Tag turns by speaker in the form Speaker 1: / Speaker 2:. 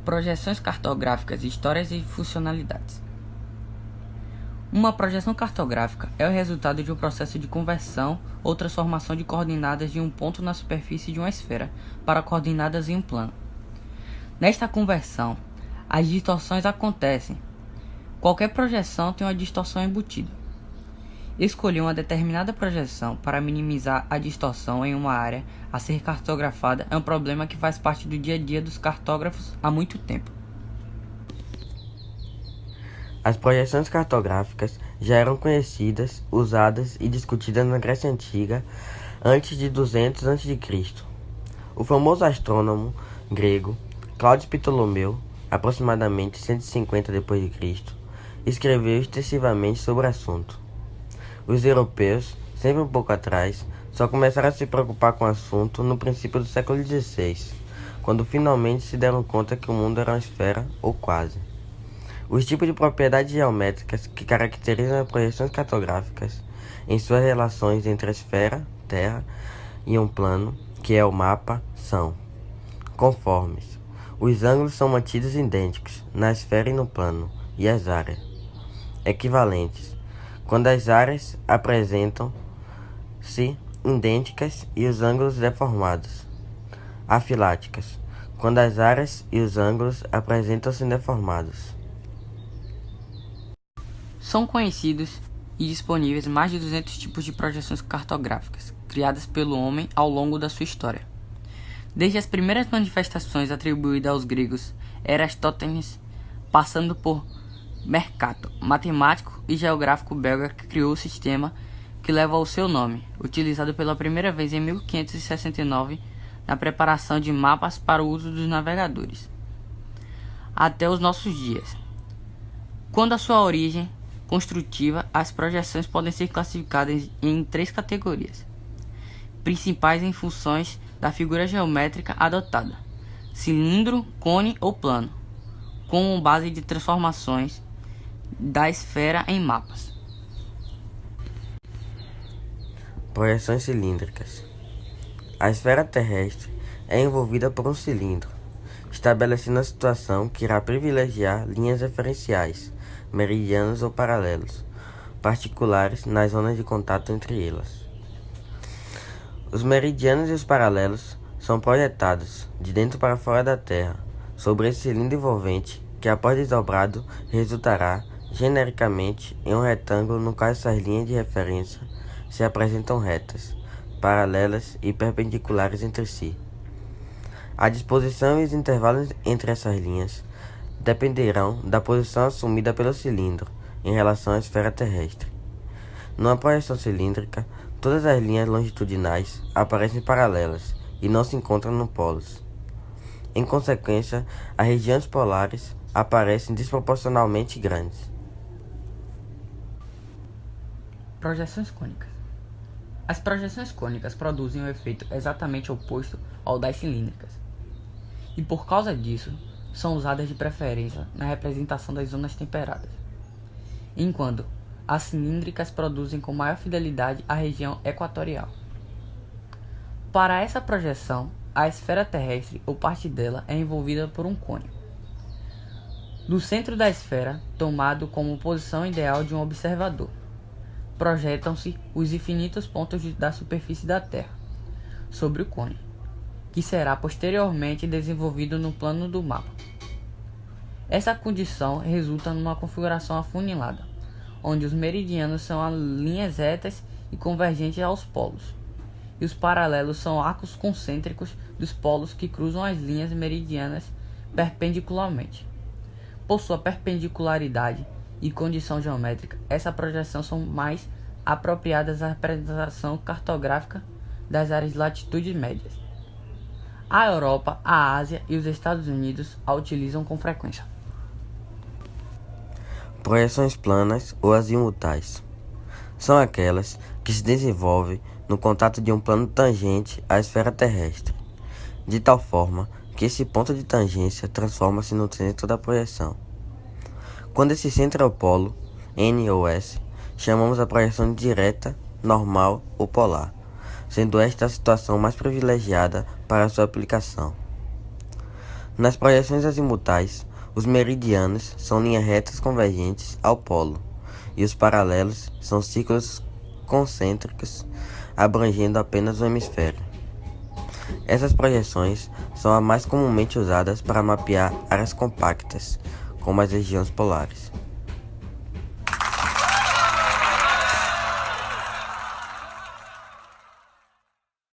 Speaker 1: Projeções cartográficas, histórias e funcionalidades. Uma projeção cartográfica é o resultado de um processo de conversão ou transformação de coordenadas de um ponto na superfície de uma esfera para coordenadas em um plano. Nesta conversão, as distorções acontecem. Qualquer projeção tem uma distorção embutida. Escolher uma determinada projeção para minimizar a distorção em uma área a ser cartografada é um problema que faz parte do dia a dia dos cartógrafos há muito tempo.
Speaker 2: As projeções cartográficas já eram conhecidas, usadas e discutidas na Grécia Antiga antes de 200 a.C. O famoso astrônomo grego Cláudio Ptolomeu, aproximadamente 150 d.C., escreveu extensivamente sobre o assunto. Os europeus, sempre um pouco atrás, só começaram a se preocupar com o assunto no princípio do século XVI, quando finalmente se deram conta que o mundo era uma esfera, ou quase. Os tipos de propriedades geométricas que caracterizam as projeções cartográficas em suas relações entre a esfera, terra e um plano, que é o mapa, são conformes. Os ângulos são mantidos idênticos na esfera e no plano, e as áreas. Equivalentes. Quando as áreas apresentam-se idênticas e os ângulos deformados. Afiláticas. Quando as áreas e os ângulos apresentam-se deformados.
Speaker 1: São conhecidos e disponíveis mais de 200 tipos de projeções cartográficas, criadas pelo homem ao longo da sua história. Desde as primeiras manifestações atribuídas aos gregos Eratóstenes, passando por Mercator, matemático e geógrafo belga que criou o sistema que leva o seu nome, utilizado pela primeira vez em 1569 na preparação de mapas para o uso dos navegadores, até os nossos dias. Quando a sua origem construtiva, as projeções podem ser classificadas em 3 categorias principais em funções da figura geométrica adotada: cilindro, cone ou plano, com base de transformações da esfera em mapas.
Speaker 2: Projeções cilíndricas. A esfera terrestre é envolvida por um cilindro, estabelecendo a situação que irá privilegiar linhas referenciais, meridianos ou paralelos, particulares nas zonas de contato entre elas. Os meridianos e os paralelos são projetados de dentro para fora da Terra, sobre esse cilindro envolvente, que após desdobrado resultará, genericamente, em um retângulo no qual essas linhas de referência se apresentam retas, paralelas e perpendiculares entre si. A disposição e os intervalos entre essas linhas dependerão da posição assumida pelo cilindro em relação à esfera terrestre. Numa projeção cilíndrica, todas as linhas longitudinais aparecem paralelas e não se encontram nos polos. Em consequência, as regiões polares aparecem desproporcionalmente grandes.
Speaker 1: Projeções cônicas. As projeções cônicas produzem um efeito exatamente oposto ao das cilíndricas, e por causa disso, são usadas de preferência na representação das zonas temperadas, enquanto as cilíndricas produzem com maior fidelidade a região equatorial. Para essa projeção, a esfera terrestre ou parte dela é envolvida por um cone. Do centro da esfera, tomado como posição ideal de um observador, projetam-se os infinitos pontos da superfície da Terra sobre o cone, que será posteriormente desenvolvido no plano do mapa. Essa condição resulta numa configuração afunilada, onde os meridianos são linhas retas e convergentes aos polos, e os paralelos são arcos concêntricos dos polos que cruzam as linhas meridianas perpendicularmente. Por sua perpendicularidade e condição geométrica, essa projeção são mais apropriadas à representação cartográfica das áreas de latitudes médias. A Europa, a Ásia e os Estados Unidos a utilizam com frequência.
Speaker 2: Projeções planas ou azimutais são aquelas que se desenvolvem no contato de um plano tangente à esfera terrestre, de tal forma que esse ponto de tangência transforma-se no centro da projeção. Quando esse centro é o polo, N ou S, chamamos a projeção direta, normal ou polar, sendo esta a situação mais privilegiada para sua aplicação. Nas projeções azimutais, os meridianos são linhas retas convergentes ao polo, e os paralelos são círculos concêntricos abrangendo apenas um hemisfério. Essas projeções são as mais comumente usadas para mapear áreas compactas, como as regiões polares.